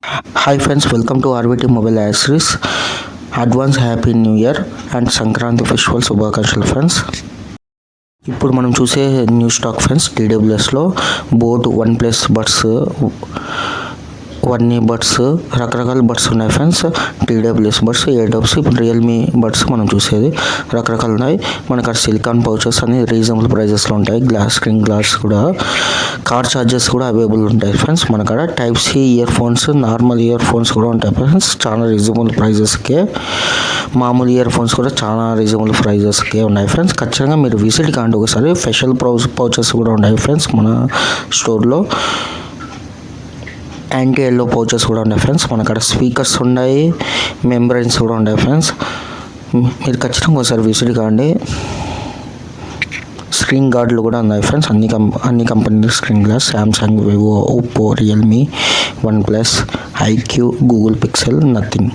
Hi friends, welcome to RVT Mobile Accessories. Advance Happy New Year and Sankranti Festival శుభాకాంక్షలు friends. ఇప్పుడు మనం చూసే new stock friends TWSలో boAt OnePlus buds, one buds, రకరకాల buds ఉన్నాయి friends. TWS buds, AWS, ఇప్పుడు Realme buds మనం చూసేది రకరకాలు ఉన్నాయి. మనకు అక్కడ సిలికాన్ పౌచెస్ అని రీజనబుల్ ప్రైజెస్లో ఉంటాయి. స్క్రీన్ గ్లాస్ కూడా, కార్ ఛార్జెస్ కూడా అవైలబుల్ ఉంటాయి ఫ్రెండ్స్. మనకాడ type C earphones, normal earphones కూడా ఉంటాయి ఫ్రెండ్స్. చాలా రీజనబుల్ ప్రైజెస్కే, మామూలు ఇయర్ ఫోన్స్ కూడా చాలా రీజనబుల్ ప్రైజెస్కే ఉన్నాయి ఫ్రెండ్స్. ఖచ్చితంగా మీరు విజిట్ కాండి ఒకసారి. స్పెషల్ పౌచెస్ కూడా ఉన్నాయి ఫ్రెండ్స్ మన స్టోర్లో. యాంటీ ఎల్లో పౌచెస్ కూడా ఉన్నాయి ఫ్రెండ్స్. మన అక్కడ స్పీకర్స్ ఉన్నాయి, మెంబ్రైన్స్ కూడా ఉన్నాయి ఫ్రెండ్స్. మీరు ఖచ్చితంగా ఒకసారి విజిట్ కాండి. స్క్రీన్ గార్డులు కూడా ఉన్నాయి ఫ్రెండ్స్. అన్ని కంపెనీల screen glass, Samsung, Vivo, Oppo, Realme, OnePlus, iQOO, Google Pixel, nothing.